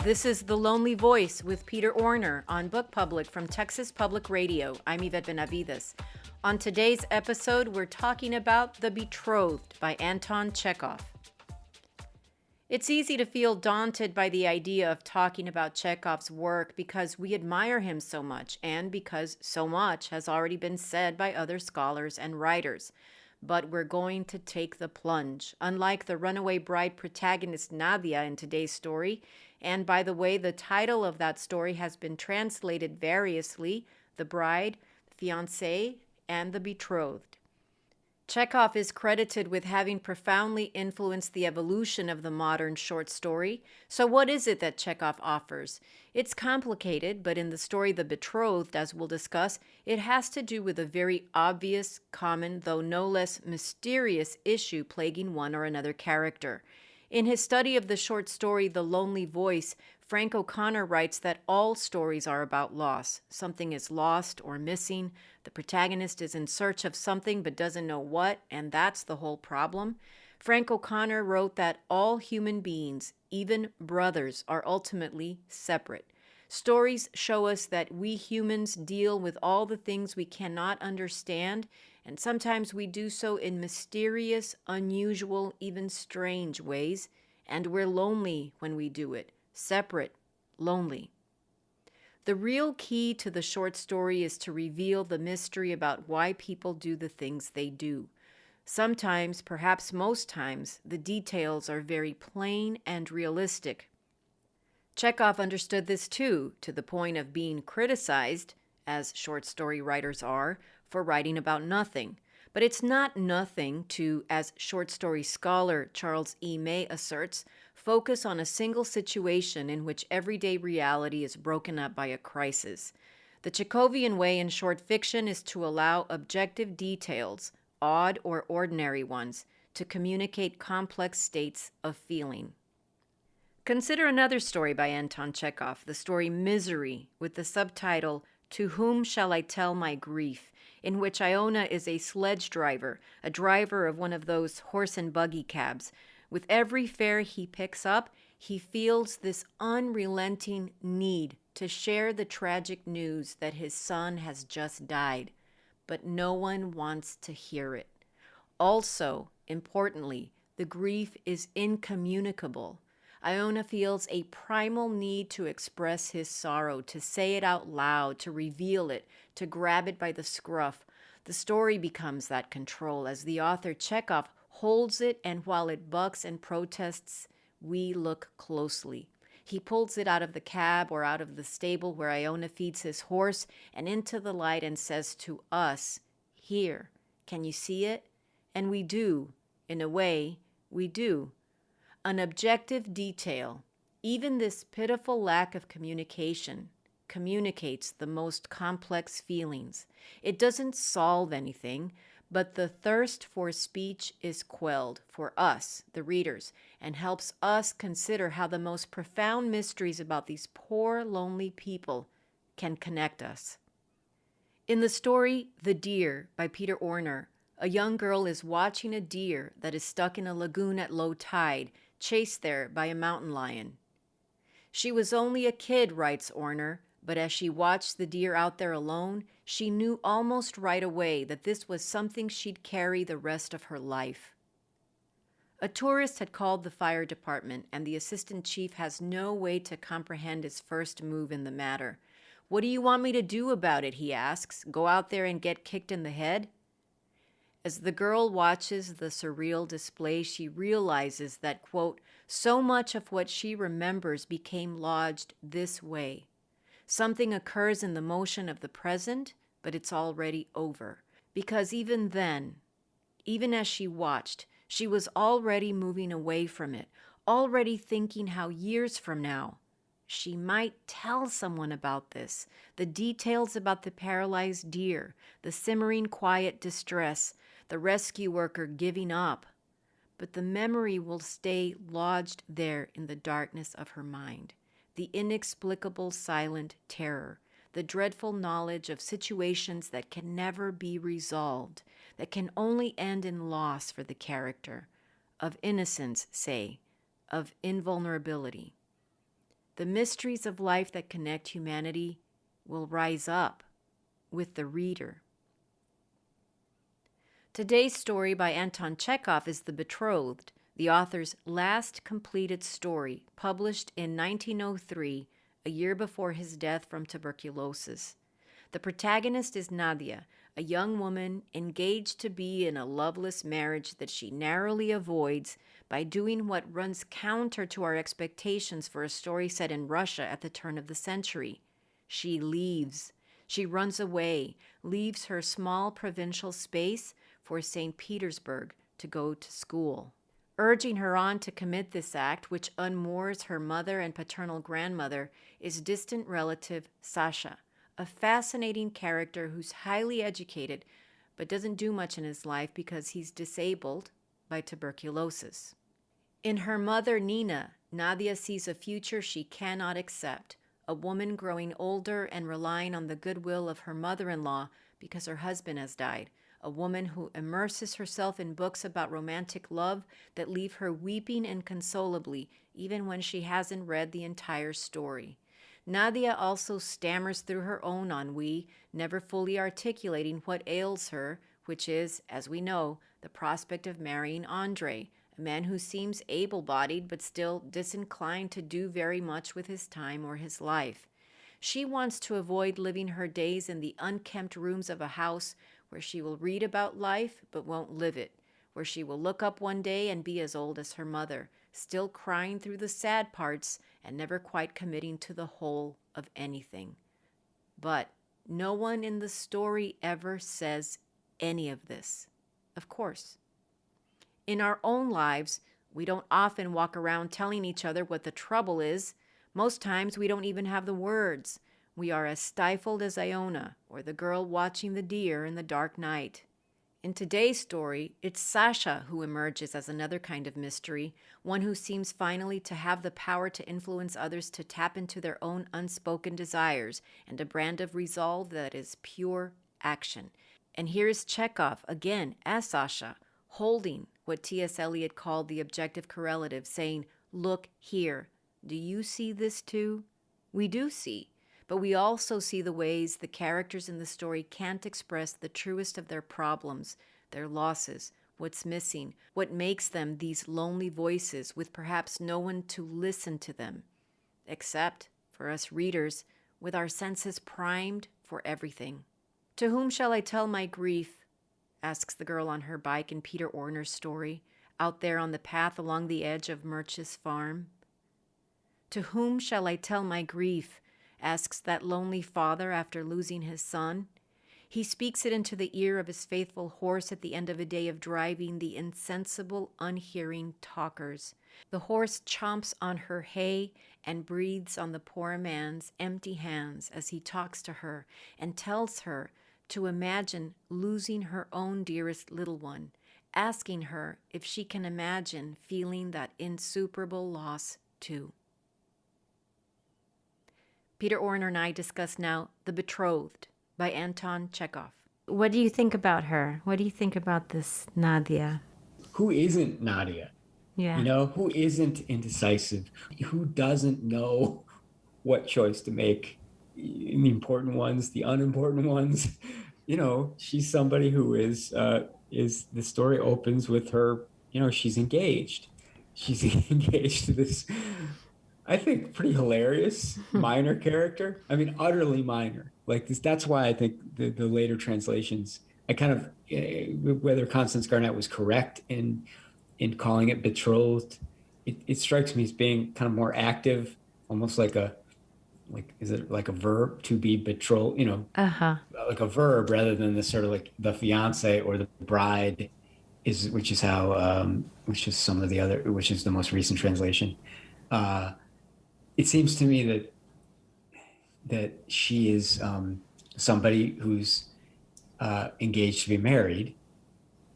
This is The Lonely Voice with Peter Orner on Book Public from Texas Public Radio. I'm Yvette Benavides. On today's episode, we're talking about The Betrothed by Anton Chekhov. It's easy to feel daunted by the idea of talking about Chekhov's work because we admire him so much and because so much has already been said by other scholars and writers. But we're going to take the plunge. Unlike the runaway bride protagonist Nadia in today's story, and by the way, the title of that story has been translated variously: The Bride, Fiancée, and The Betrothed. Chekhov is credited with having profoundly influenced the evolution of the modern short story. So what is it that Chekhov offers? It's complicated, but in the story The Betrothed, as we'll discuss, it has to do with a very obvious, common, though no less mysterious issue plaguing one or another character. In his study of the short story The Lonely Voice, Frank O'Connor writes that all stories are about loss. Something is lost or missing. The protagonist is in search of something but doesn't know what, and that's the whole problem. Frank O'Connor wrote that all human beings, even brothers, are ultimately separate. Stories show us that we humans deal with all the things we cannot understand, and sometimes we do so in mysterious, unusual, even strange ways, and we're lonely when we do it. Separate, lonely. The real key to the short story is to reveal the mystery about why people do the things they do. Sometimes, perhaps most times, the details are very plain and realistic. Chekhov understood this too, to the point of being criticized, as short story writers are, for writing about nothing. But it's not nothing to, as short story scholar Charles E. May asserts, focus on a single situation in which everyday reality is broken up by a crisis. The Chekhovian way in short fiction is to allow objective details, odd or ordinary ones, to communicate complex states of feeling. Consider another story by Anton Chekhov, the story Misery, with the subtitle To Whom Shall I Tell My Grief?, in which Iona is a sledge driver, a driver of one of those horse and buggy cabs. With every fare he picks up, he feels this unrelenting need to share the tragic news that his son has just died, but no one wants to hear it. Also, importantly, the grief is incommunicable. Iona feels a primal need to express his sorrow, to say it out loud, to reveal it, to grab it by the scruff. The story becomes that control as the author Chekhov holds it, and while it bucks and protests, we look closely. He pulls it out of the cab or out of the stable where Iona feeds his horse and into the light and says to us, "Here, can you see it?" And we do. In a way, we do. An objective detail, even this pitiful lack of communication, communicates the most complex feelings. It doesn't solve anything, but the thirst for speech is quelled for us, the readers, and helps us consider how the most profound mysteries about these poor, lonely people can connect us. In the story The Deer by Peter Orner, a young girl is watching a deer that is stuck in a lagoon at low tide, chased there by a mountain lion. She was only a kid, writes Orner, but as she watched the deer out there alone, she knew almost right away that this was something she'd carry the rest of her life. A tourist had called the fire department, and the assistant chief has no way to comprehend his first move in the matter. "What do you want me to do about it?" he asks. "Go out there and get kicked in the head?" As the girl watches the surreal display, she realizes that, quote, so much of what she remembers became lodged this way. Something occurs in the motion of the present, but it's already over. Because even then, even as she watched, she was already moving away from it, already thinking how years from now she might tell someone about this, the details about the paralyzed deer, the simmering quiet distress, the rescue worker giving up. But the memory will stay lodged there in the darkness of her mind, the inexplicable silent terror, the dreadful knowledge of situations that can never be resolved, that can only end in loss for the character, of innocence, say, of invulnerability. The mysteries of life that connect humanity will rise up with the reader. Today's story by Anton Chekhov is The Betrothed, the author's last completed story, published in 1903, a year before his death from tuberculosis. The protagonist is Nadia, a young woman engaged to be in a loveless marriage that she narrowly avoids by doing what runs counter to our expectations for a story set in Russia at the turn of the century. She leaves. She runs away, leaves her small provincial space for St. Petersburg to go to school. Urging her on to commit this act, which unmoors her mother and paternal grandmother, is distant relative Sasha, a fascinating character who's highly educated but doesn't do much in his life because he's disabled by tuberculosis. In her mother Nina, Nadia sees a future she cannot accept, a woman growing older and relying on the goodwill of her mother-in-law because her husband has died, a woman who immerses herself in books about romantic love that leave her weeping inconsolably even when she hasn't read the entire story. Nadia also stammers through her own ennui, never fully articulating what ails her, which is, as we know, the prospect of marrying Andre, a man who seems able-bodied but still disinclined to do very much with his time or his life. She wants to avoid living her days in the unkempt rooms of a house where she will read about life but won't live it, where she will look up one day and be as old as her mother, still crying through the sad parts and never quite committing to the whole of anything. But no one in the story ever says any of this, of course. In our own lives, we don't often walk around telling each other what the trouble is. Most times we don't even have the words. We are as stifled as Iona, or the girl watching the deer in the dark night. In today's story, it's Sasha who emerges as another kind of mystery, one who seems finally to have the power to influence others to tap into their own unspoken desires and a brand of resolve that is pure action. And here is Chekhov again as Sasha, holding what T.S. Eliot called the objective correlative, saying, "Look here. Do you see this too?" We do see. But we also see the ways the characters in the story can't express the truest of their problems, their losses, what's missing, what makes them these lonely voices with perhaps no one to listen to them, except for us readers with our senses primed for everything. "To whom shall I tell my grief?" asks the girl on her bike in Peter Orner's story, out there on the path along the edge of Murch's farm. "To whom shall I tell my grief?" asks that lonely father after losing his son. He speaks it into the ear of his faithful horse at the end of a day of driving the insensible, unhearing talkers. The horse chomps on her hay and breathes on the poor man's empty hands as he talks to her and tells her to imagine losing her own dearest little one, asking her if she can imagine feeling that insuperable loss too. Peter Orner and I discuss now The Betrothed by Anton Chekhov. What do you think about her? What do you think about this Nadia? Who isn't Nadia? Yeah. Who isn't indecisive? Who doesn't know what choice to make? The important ones, the unimportant ones. She's somebody who is the story opens with her, she's engaged. She's engaged to this, I think, pretty hilarious minor character. I mean, utterly minor. Like this. That's why I think the later translations, I kind of, whether Constance Garnett was correct in calling it betrothed, it strikes me as being kind of more active, almost like is it like a verb to be betrothed? Like a verb rather than the sort of like the fiance or the bride which is the most recent translation. It seems to me that she is somebody who's engaged to be married,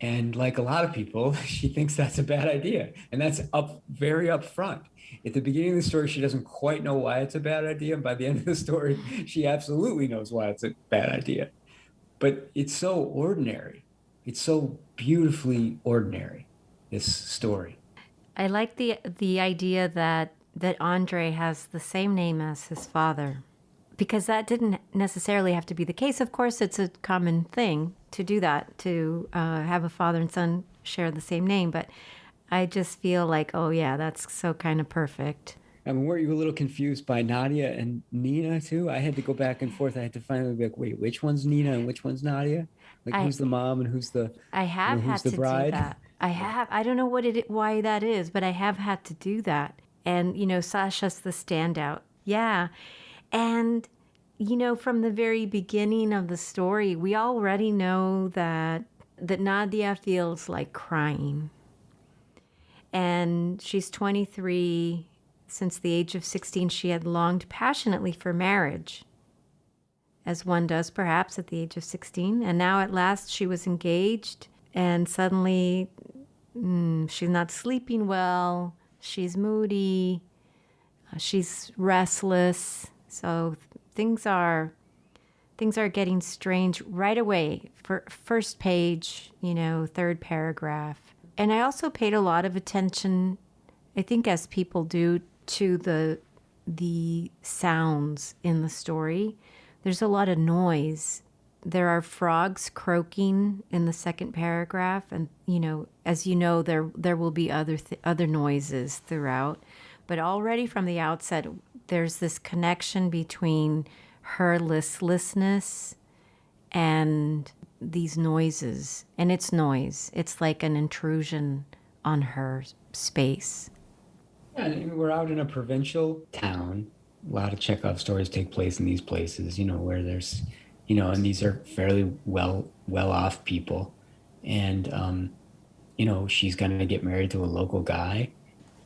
and like a lot of people, she thinks that's a bad idea, and that's very upfront. At the beginning of the story, she doesn't quite know why it's a bad idea, and by the end of the story, she absolutely knows why it's a bad idea. But it's so ordinary. It's so beautifully ordinary, this story. I like the idea that that Andre has the same name as his father, because that didn't necessarily have to be the case. Of course, it's a common thing to do that, to have a father and son share the same name. But I just feel like, oh yeah, that's so kind of perfect. I mean, weren't you a little confused by Nadia and Nina too? I had to go back and forth. I had to finally be like, wait, which one's Nina and which one's Nadia? Like, I who's the mom and who's the, I have who's had the to do bride? that. I don't know why that is, but I have had to do that. And, Sasha's the standout. Yeah. And, from the very beginning of the story, we already know that Nadia feels like crying. And she's 23. Since the age of 16, she had longed passionately for marriage, as one does perhaps at the age of 16. And now at last she was engaged, and suddenly she's not sleeping well. She's moody. She's restless. So things are getting strange right away. First page, third paragraph. And I also paid a lot of attention, I think as people do, to the sounds in the story. There's a lot of noise. There are frogs croaking in the second paragraph, and as you know, there will be other noises throughout. But already from the outset, there's this connection between her listlessness and these noises, and it's noise. It's like an intrusion on her space. Yeah, I mean, we're out in a provincial town. A lot of Chekhov stories take place in these places, where there's, and these are fairly well off people. And, she's going to get married to a local guy.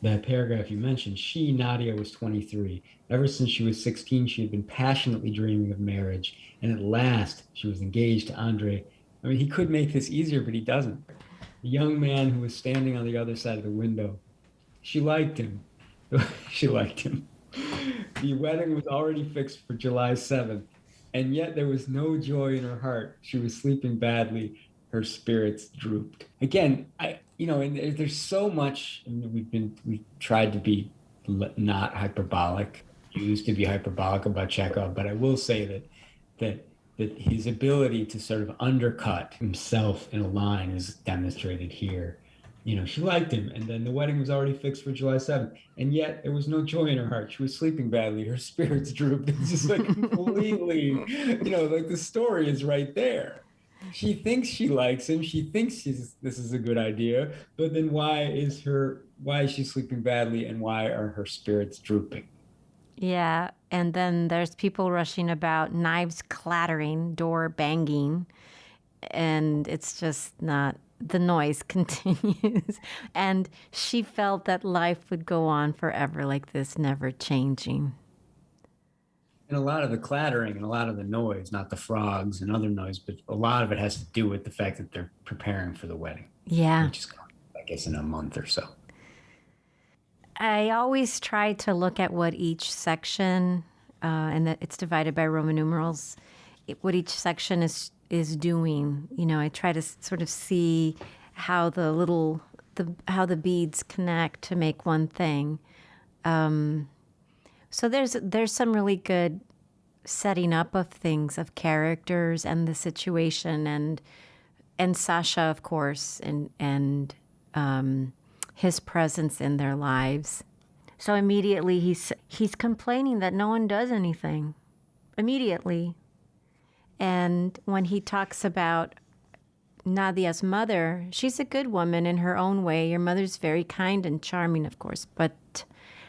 That paragraph you mentioned, Nadia, was 23. Ever since she was 16, she had been passionately dreaming of marriage. And at last, she was engaged to Andre. I mean, he could make this easier, but he doesn't. The young man who was standing on the other side of the window, she liked him. She liked him. The wedding was already fixed for July 7th, and yet there was no joy in her heart. She was sleeping badly. Her spirits drooped. Again, and there's so much. I mean, we've tried to be not hyperbolic, used to be hyperbolic about Chekhov, but I will say that his ability to sort of undercut himself in a line is demonstrated here. She liked him, and then the wedding was already fixed for July 7th, and yet there was no joy in her heart. She was sleeping badly. Her spirits drooped. It's just like completely, like the story is right there. She thinks she likes him. She thinks this is a good idea, but then why is she sleeping badly, and why are her spirits drooping? Yeah, and then there's people rushing about, knives clattering, door banging, and it's just not. The noise continues. And she felt that life would go on forever like this, never changing. And a lot of the clattering and a lot of the noise, not the frogs and other noise, but a lot of it has to do with the fact that they're preparing for the wedding. Yeah. Which is, I guess, in a month or so. I always try to look at what each section, and that it's divided by Roman numerals, what each section is doing. I try to sort of see how how the beads connect to make one thing. So there's some really good setting up of things, of characters and the situation, and Sasha, of course, and his presence in their lives. So immediately he's complaining that no one does anything. Immediately. And when he talks about Nadia's mother, she's a good woman in her own way. Your mother's very kind and charming, of course, but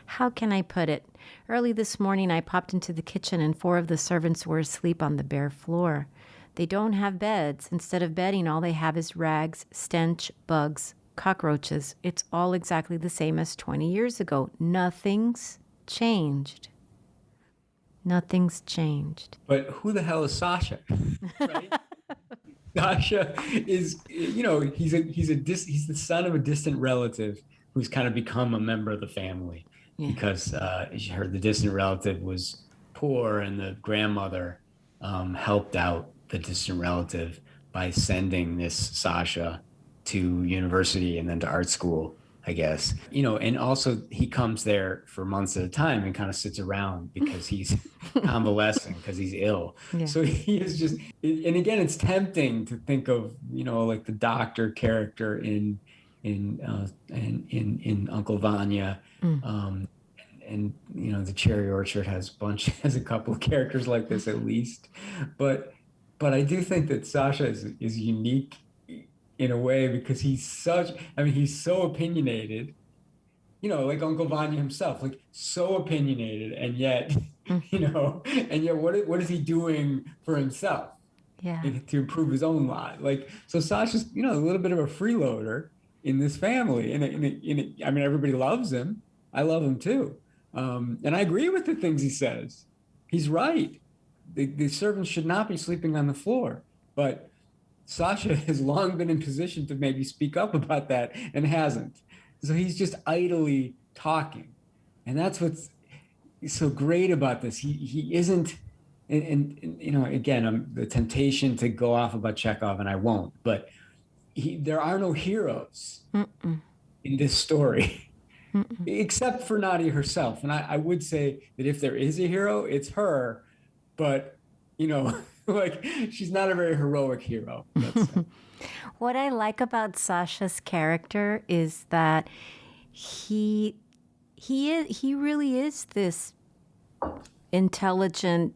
how can I put it? Early this morning, I popped into the kitchen and 4 of the servants were asleep on the bare floor. They don't have beds. Instead of bedding, all they have is rags, stench, bugs, cockroaches. It's all exactly the same as 20 years ago. Nothing's changed. Nothing's changed. But who the hell is Sasha? Right? Sasha is, he's the son of a distant relative who's kind of become a member of the family. Yeah. Because the distant relative was poor, and the grandmother helped out the distant relative by sending this Sasha to university and then to art school. I guess. And also he comes there for months at a time and kind of sits around because he's convalescing, because he's ill. Yeah. So he is just, and again, it's tempting to think of, like the doctor character in Uncle Vanya. And the Cherry Orchard has a couple of characters like this at least, but I do think that Sasha is unique in a way because he's so opinionated, like Uncle Vanya himself, like so opinionated, and yet, what is he doing for himself? Yeah. To improve his own lot? Like, so Sasha's, a little bit of a freeloader in this family, and everybody loves him. I love him too, and I agree with the things he says. He's right. The servants should not be sleeping on the floor, but Sasha has long been in position to maybe speak up about that and hasn't. So he's just idly talking. And that's what's so great about this. He isn't, again, the temptation to go off about Chekhov, and I won't, but there are no heroes in this story, except for Nadia herself. And I would say that if there is a hero, it's her, but, like, she's not a very heroic hero. What I like about Sasha's character is that he really is this intelligent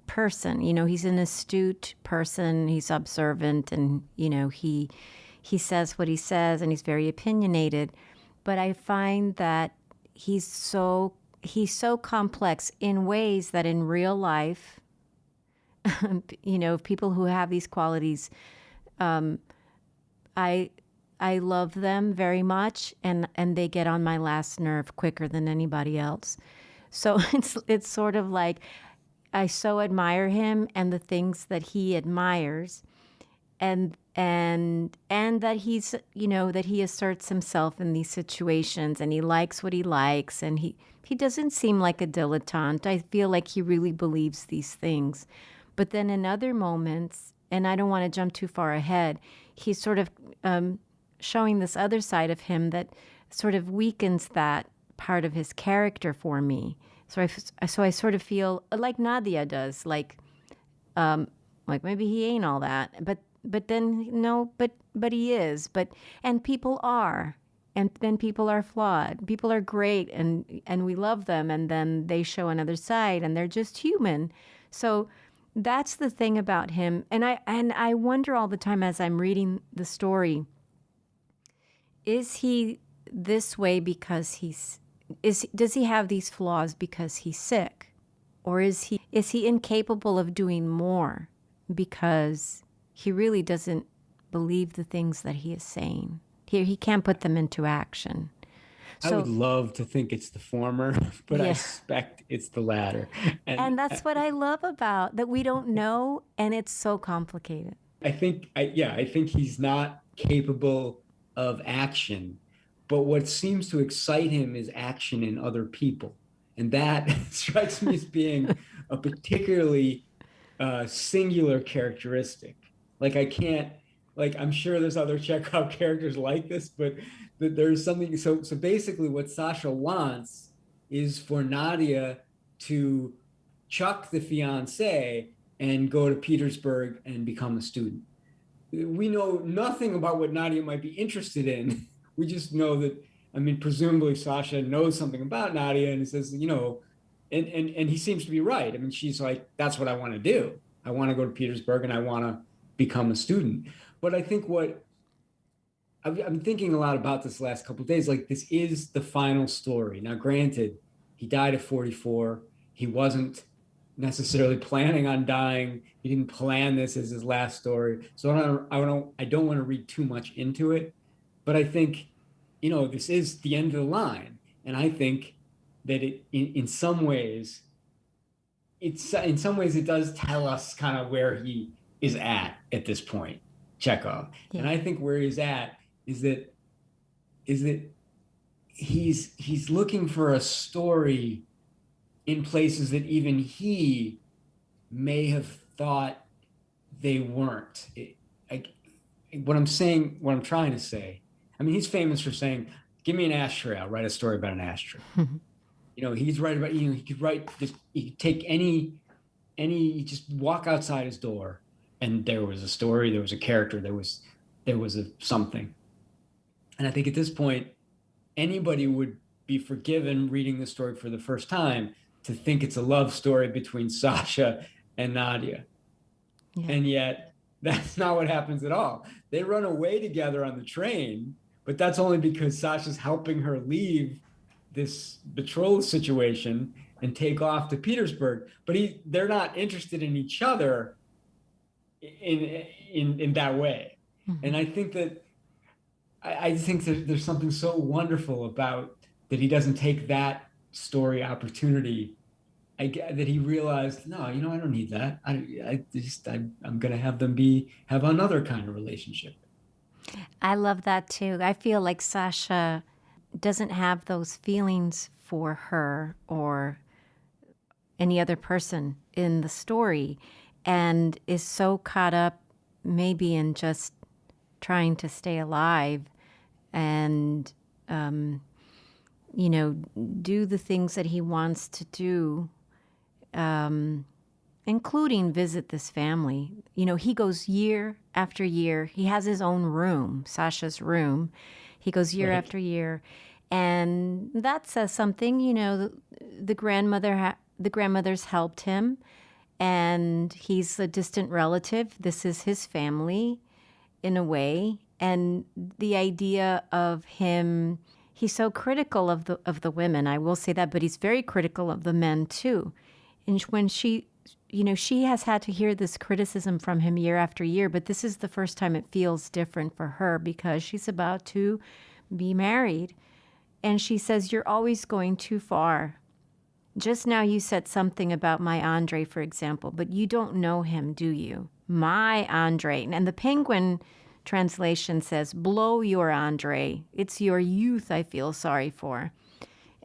person. He's an astute person. He's observant, and he says what he says, and he's very opinionated. But I find that he's so complex in ways that in real life, people who have these qualities, I love them very much, and they get on my last nerve quicker than anybody else. So it's sort of like I so admire him and the things that he admires, and that he's that he asserts himself in these situations, and he likes what he likes, and he doesn't seem like a dilettante. I feel like he really believes these things. But then in other moments, and I don't want to jump too far ahead, he's sort of showing this other side of him that sort of weakens that part of his character for me. So I sort of feel like Nadia does, like maybe he ain't all that, but then no, but he is, and people are. And then people are flawed. People are great, and we love them, and then they show another side, and they're just human. So that's the thing about him. And I wonder all the time as I'm reading the story, is he this way because does he have these flaws because he's sick? Or is he incapable of doing more because he really doesn't believe the things that he is saying? He can't put them into action. I would love to think it's the former, but I suspect it's the latter. And that's what I love about that we don't know, and it's so complicated. I think he's not capable of action, but what seems to excite him is action in other people. And that strikes me as being a particularly singular characteristic. Like I'm sure there's other Chekhov characters like this, but there's something. So basically what Sasha wants is for Nadia to chuck the fiance and go to Petersburg and become a student. We know nothing about what Nadia might be interested in. We just know that, presumably Sasha knows something about Nadia, and he says, and he seems to be right. She's like, that's what I want to do. I want to go to Petersburg and I want to become a student. But I think what I'm thinking a lot about this last couple of days, like this is the final story. Now, granted, he died at 44. He wasn't necessarily planning on dying. He didn't plan this as his last story. So I don't want to read too much into it. But I think, this is the end of the line. And I think that in some ways, it does tell us kind of where he is at this point, Chekhov. Yeah. And I think where he's at is that he's looking for a story in places that even he may have thought they weren't. What I'm trying to say, I mean, he's famous for saying, "Give me an ashtray, I'll write a story about an ashtray." He's right about, he could write just, he could take just walk outside his door, and there was a story, there was a character, there was a something. And I think at this point, anybody would be forgiven reading the story for the first time to think it's a love story between Sasha and Nadia. Yeah. And yet that's not what happens at all. They run away together on the train, but that's only because Sasha's helping her leave this betrothal situation and take off to Petersburg. But they're not interested in each other in that way. Mm-hmm. And I think that there's something so wonderful about that he doesn't take that story opportunity. That he realized, no, I don't need that. I'm going to have them have another kind of relationship. I love that too. I feel like Sasha doesn't have those feelings for her or any other person in the story, and is so caught up maybe in just trying to stay alive and, do the things that he wants to do, including visit this family. He goes year after year. He has his own room, Sasha's room. He goes year after year. And that says something. The grandmother's helped him, and he's a distant relative. This is his family in a way. And the idea of him, he's so critical of the women, I will say that, but he's very critical of the men too. And when she has had to hear this criticism from him year after year, but this is the first time it feels different for her because she's about to be married. And she says, "You're always going too far. Just now you said something about my Andre, for example, but you don't know him, do you? My Andre." And the Penguin translation says, "Blow your Andre. It's your youth I feel sorry for."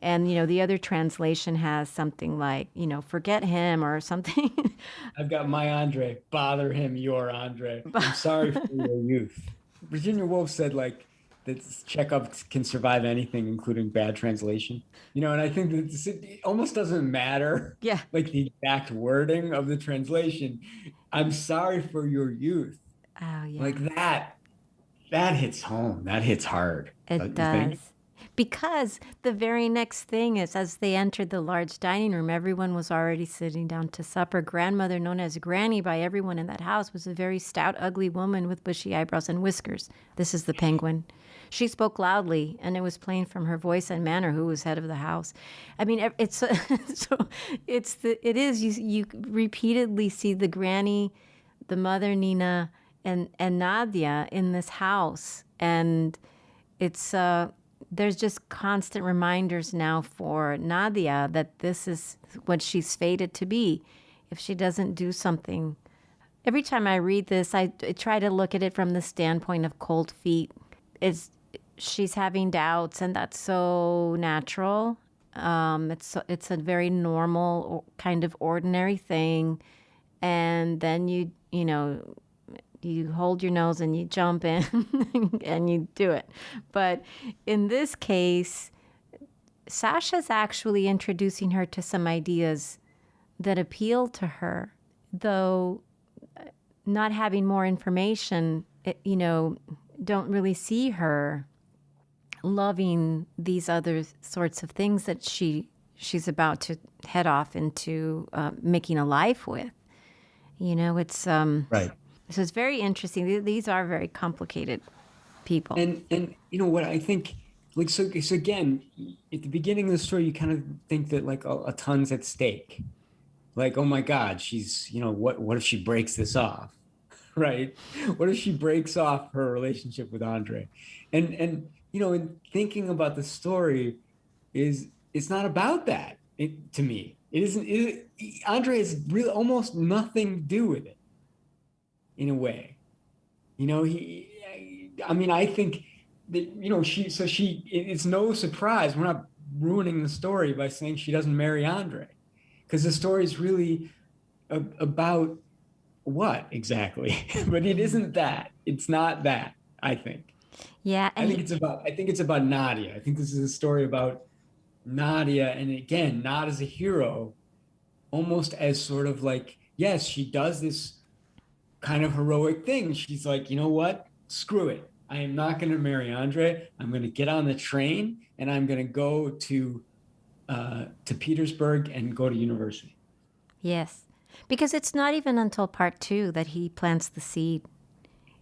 And, the other translation has something like, "Forget him," or something. I've got my Andre. Bother him, your Andre. I'm sorry for your youth. Virginia Woolf said, that Chekhov can survive anything, including bad translation. And I think that it almost doesn't matter. Yeah. The exact wording of the translation. I'm sorry for your youth. Oh, yeah. That hits home. That hits hard. It does. Because the very next thing is, as they entered the large dining room, everyone was already sitting down to supper. Grandmother, known as Granny by everyone in that house, was a very stout, ugly woman with bushy eyebrows and whiskers. This is the Penguin. She spoke loudly, and it was plain from her voice and manner who was head of the house. I mean, you repeatedly see the Granny, the mother Nina, and Nadia in this house, and it's there's just constant reminders now for Nadia that this is what she's fated to be if she doesn't do something. Every time I read this, I try to look at it from the standpoint of cold feet. She's having doubts, and that's so natural. It's a very normal kind of ordinary thing, and then you hold your nose and you jump in and you do it. But in this case, Sasha's actually introducing her to some ideas that appeal to her, though not having more information, don't really see her loving these other sorts of things that she's about to head off into making a life with. It's right. So it's very interesting. These are very complicated people. And what I think, so again, at the beginning of the story, you kind of think that a ton's at stake. Oh my God, she's, what if she breaks this off? Right? What if she breaks off her relationship with Andre? And in thinking about the story, it's not about that. To me, it isn't. Andre has really almost nothing to do with it. In a way, I think that, it's no surprise. We're not ruining the story by saying she doesn't marry Andre, because the story is really about what exactly? But it isn't that. It's not that, I think. Yeah, I think it's about Nadia. I think this is a story about Nadia, and again, not as a hero, almost as sort of like, yes, she does this kind of heroic thing. She's like, you know what? Screw it. I am not going to marry Andre. I'm going to get on the train and I'm going to go to Petersburg and go to university. yes. Because it's not even until part two that he plants the seed.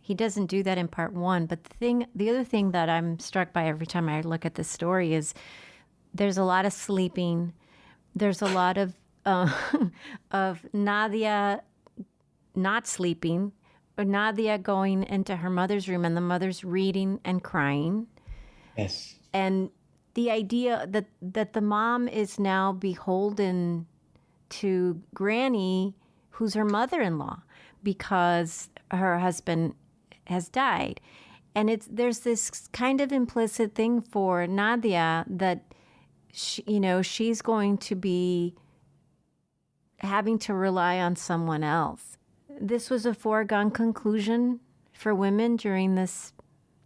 He doesn't do that in part one. But the other thing that I'm struck by every time I look at this story is there's a lot of sleeping. There's a lot of of Nadia not sleeping, or Nadia going into her mother's room and the mother's reading and crying. Yes. And the idea that the mom is now beholden to Granny, who's her mother-in-law, because her husband has died. And there's this kind of implicit thing for Nadia that she's going to be having to rely on someone else. This was a foregone conclusion for women during this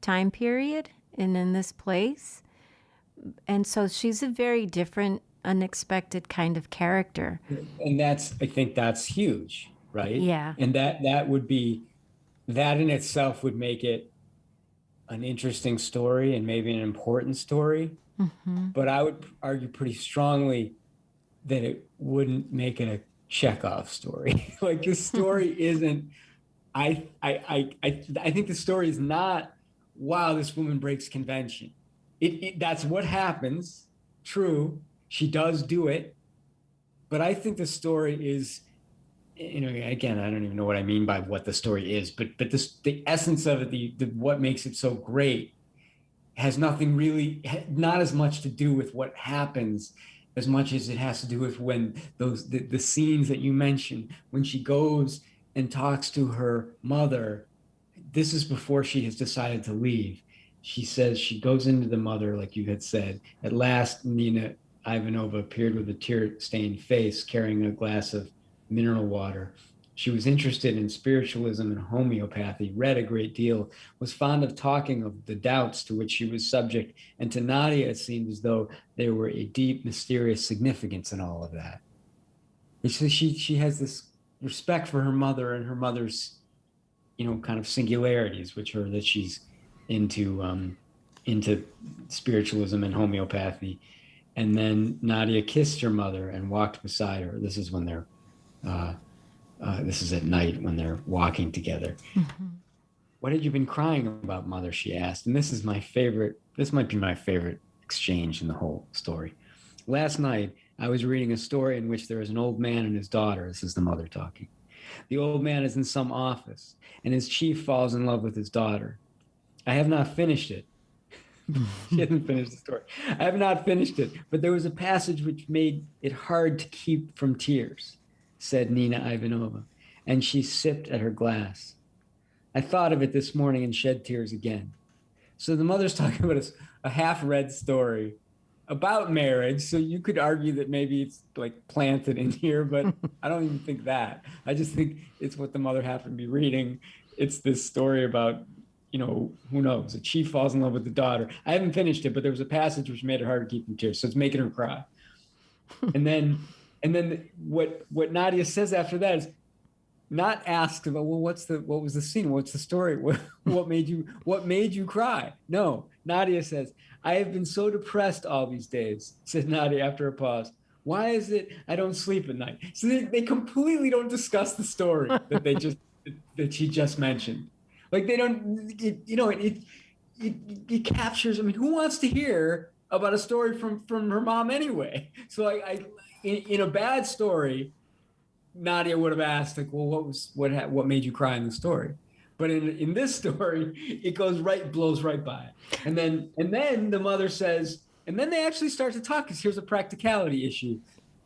time period and in this place. And so she's a very different, unexpected kind of character. And I think that's huge, right? Yeah. And that would be, that in itself would make it an interesting story and maybe an important story. Mm-hmm. But I would argue pretty strongly that it wouldn't make it a Chekhov story. Like, this story isn't, I think the story is not, wow, this woman breaks convention. That's what happens. True. She does do it. But I think the story is, again, I don't even know what I mean by what the story is, but the essence of it, what makes it so great has not as much to do with what happens as much as it has to do with when the scenes that you mentioned, when she goes and talks to her mother. This is before she has decided to leave. She says, she goes into the mother, like you had said. At last, Nina Ivanova appeared with a tear-stained face, carrying a glass of mineral water. She was interested in spiritualism and homeopathy, read a great deal, was fond of talking of the doubts to which she was subject, and to Nadia it seemed as though there were a deep, mysterious significance in all of that. And so she has this respect for her mother and her mother's, kind of singularities, which are that she's into spiritualism and homeopathy. And then Nadia kissed her mother and walked beside her. This is when they're this is at night when they're walking together. Mm-hmm. What had you been crying about, mother? She asked. And this might be my favorite exchange in the whole story. Last night, I was reading a story in which there is an old man and his daughter. This is the mother talking. The old man is in some office, and his chief falls in love with his daughter. I have not finished it. She hasn't finished the story. I have not finished it, but there was a passage which made it hard to keep from tears, said Nina Ivanova, and she sipped at her glass. I thought of it this morning and shed tears again. So the mother's talking about a half-read story about marriage, so you could argue that maybe it's like planted in here, but I don't even think that. I just think it's what the mother happened to be reading. It's this story about, who knows, a chief falls in love with the daughter. I haven't finished it, but there was a passage which made it hard to keep from tears, so it's making her cry. And then what Nadia says after that is not asked about, well, what was the scene? What's the story? What made you cry? No, Nadia says, I have been so depressed all these days, said Nadia after a pause. Why is it I don't sleep at night? So they completely don't discuss the story that she just mentioned. Like, they don't, it captures, who wants to hear about a story from her mom anyway? So in a bad story, Nadia would have asked, like, well, what made you cry in the story? But in this story, it blows right by it. And then the mother says, and then they actually start to talk, because here's a practicality issue.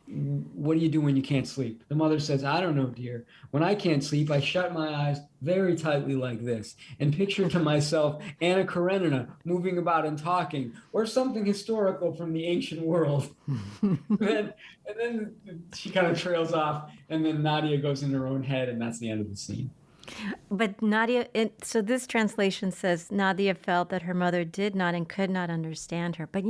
What do you do when you can't sleep? The mother says, I don't know, dear. When I can't sleep, I shut my eyes very tightly like this and picture to myself Anna Karenina moving about and talking, or something historical from the ancient world. and then she kind of trails off, and then Nadia goes in her own head, and that's the end of the scene. But Nadia, so this translation says Nadia felt that her mother did not and could not understand her. But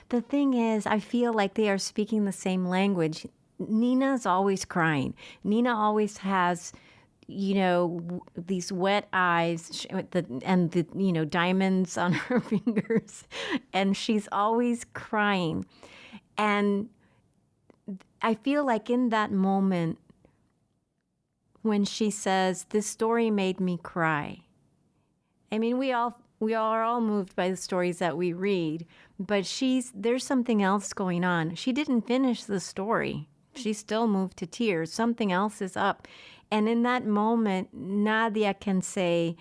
the thing is, I feel like they are speaking the same language. Nina's always crying. Nina always has, these wet eyes and the diamonds on her fingers, and she's always crying. And I feel like in that moment, when she says, "This story made me cry." I mean, we are all moved by the stories that we read, but there's something else going on. She didn't finish the story. She still moved to tears. Something else is up. And in that moment, Nadia can say,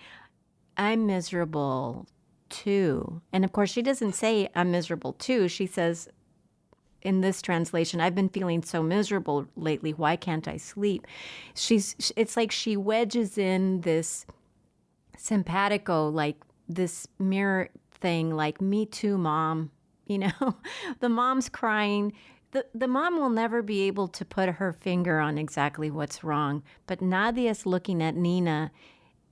"I'm miserable too." And of course, she doesn't say, "I'm miserable too." She says, in this translation, "I've been feeling so miserable lately. Why can't I sleep?" It's like she wedges in this simpatico, like this mirror thing, like, "Me too, Mom." The mom's crying. The mom will never be able to put her finger on exactly what's wrong. But Nadia's looking at Nina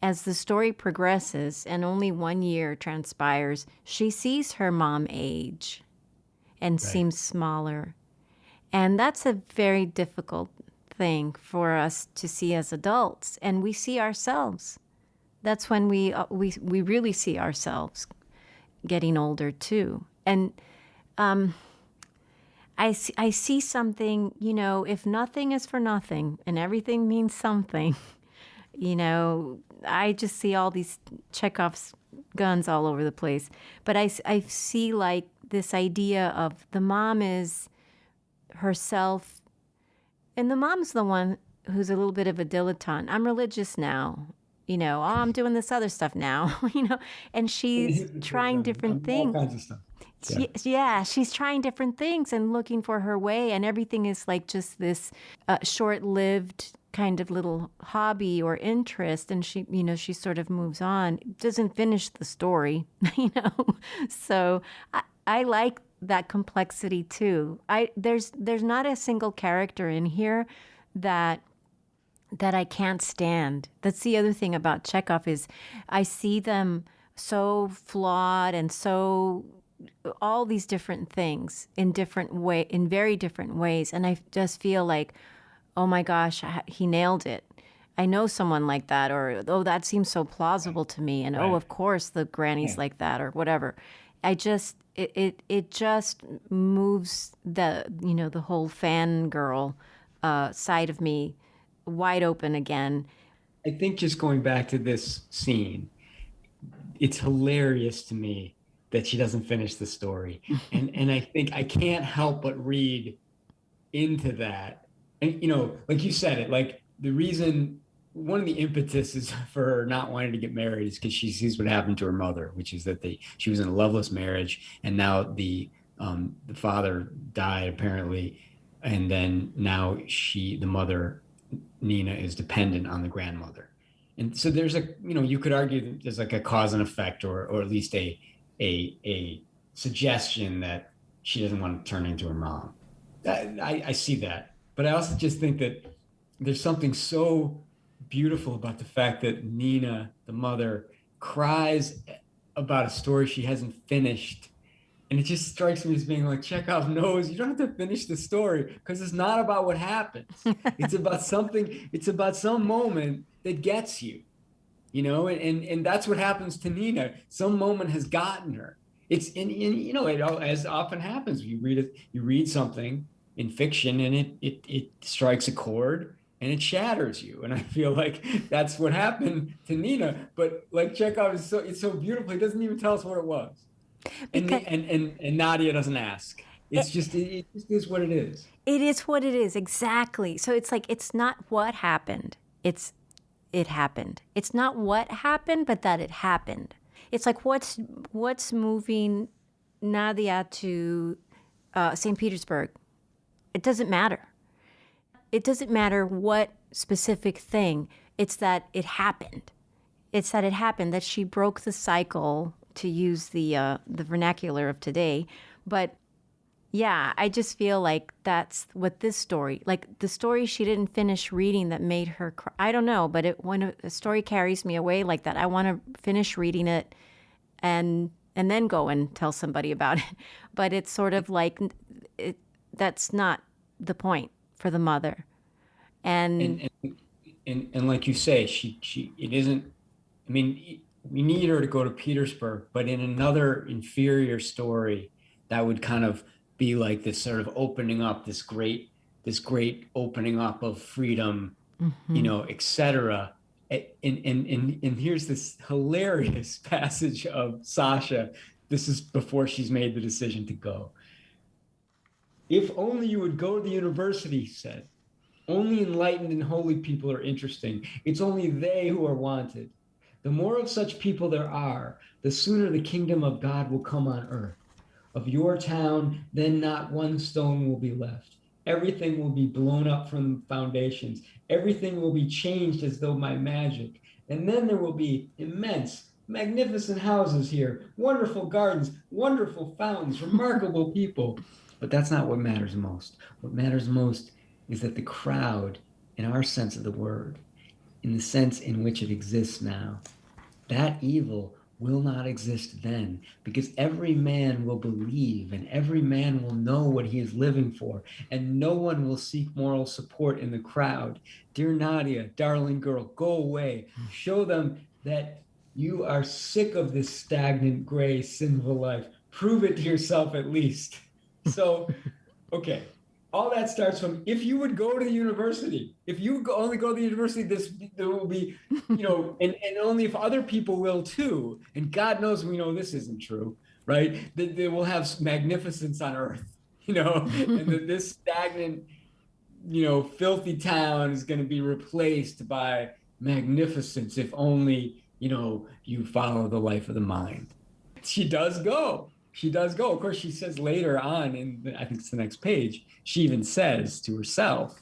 as the story progresses and only 1 year transpires. She sees her mom age and seems smaller. And that's a very difficult thing for us to see as adults. And we see ourselves. That's when we really see ourselves getting older too. And I see something, if nothing is for nothing and everything means something, I just see all these Chekhov's guns all over the place. But I see like this idea of the mom is herself, and the mom's the one who's a little bit of a dilettante. I'm religious now, I'm doing this other stuff now, and she's trying different things. All kinds of stuff. Yeah, she's trying different things and looking for her way, and everything is like just this short-lived kind of little hobby or interest, and she sort of moves on, doesn't finish the story, So I like that complexity too. There's not a single character in here that I can't stand. That's the other thing about Chekhov is I see them so flawed and so all these different things in very different ways, and I just feel like, oh my gosh, he nailed it. I know someone like that, or oh, that seems so plausible to me, and oh, of course the granny's like that, or whatever. It just moves the whole fangirl side of me wide open again. I think just going back to this scene, it's hilarious to me that she doesn't finish the story. And I think I can't help but read into that. And, like you said it, like one of the impetuses for her not wanting to get married is because she sees what happened to her mother, which is that she was in a loveless marriage, and now the father died apparently. And then now the mother, Nina, is dependent on the grandmother. And so there's you could argue that there's like a cause and effect, or at least a suggestion that she doesn't want to turn into her mom. I see that. But I also just think that there's something so beautiful about the fact that Nina, the mother, cries about a story she hasn't finished. And it just strikes me as being like, Chekhov knows you don't have to finish the story, because it's not about what happens. It's about something, it's about some moment that gets you, and that's what happens to Nina. Some moment has gotten her. It as often happens, you read something in fiction, and it strikes a chord and it shatters you. And I feel like that's what happened to Nina. But like Chekhov it's so beautiful, he doesn't even tell us what it was. And Nadia doesn't ask. It just is what it is. It is what it is, exactly. So it's like, it's not what happened. It happened. It's not what happened, but that it happened. It's like, what's moving Nadia to St. Petersburg? It doesn't matter. It doesn't matter what specific thing. It's that it happened. It's that it happened, that she broke the cycle, to use the vernacular of today. But Yeah, I just feel like that's what this story, like the story she didn't finish reading that made her cry. I don't know, but when a story carries me away like that, I want to finish reading it and then go and tell somebody about it. But it's sort of like it, that's not the point for the mother. And And like you say, she it isn't. I mean, we need her to go to Petersburg, but in another inferior story, that would kind of be like this sort of opening up, this great opening up of freedom, etc. And here's this hilarious passage of Sasha. This is before she's made the decision to go. If only you would go to the university, he said. Only enlightened and holy people are interesting. It's only they who are wanted. The more of such people there are, the sooner the kingdom of God will come on earth. Of your town, then not one stone will be left. Everything will be blown up from the foundations. Everything will be changed as though by magic. And then there will be immense, magnificent houses here, wonderful gardens, wonderful fountains, remarkable people. But that's not what matters most. What matters most is that the crowd, in our sense of the word, in the sense in which it exists now, that evil will not exist then, because every man will believe and every man will know what he is living for, and no one will seek moral support in the crowd. Dear Nadia, darling girl, go away. Show them that you are sick of this stagnant, gray, sinful life. Prove it to yourself at least. So, okay. All that starts from, if you would go to the university, if you only go to the university, there will be, and only if other people will too. And God knows we know this isn't true, right? That they will have magnificence on earth, and that this stagnant, filthy town is going to be replaced by magnificence if only, you follow the life of the mind. She does go. She does go. Of course, she says later on, I think it's the next page, she even says to herself,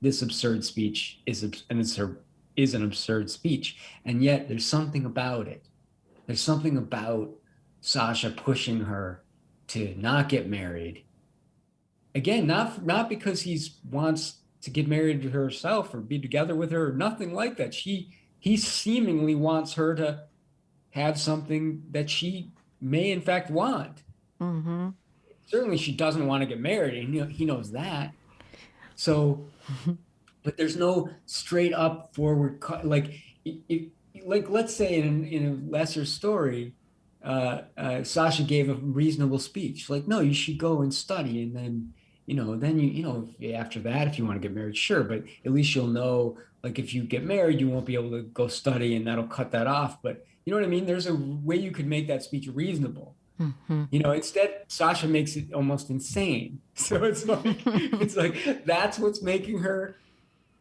this absurd speech is an absurd speech. And yet there's something about it. There's something about Sasha pushing her to not get married. Again, not because he wants to get married to herself or be together with her or nothing like that. He seemingly wants her to have something that she may in fact want. mm-hmm. Certainly she doesn't want to get married, and he knows that. So, but there's no straight up forward like let's say in a lesser story, Sasha gave a reasonable speech, like, no, you should go and study, and then after that, if you want to get married, sure, but at least you'll know, like, if you get married, you won't be able to go study, and that'll cut that off. But you know what I mean? There's a way you could make that speech reasonable. Mm-hmm. Instead, Sasha makes it almost insane. So it's like that's what's making her.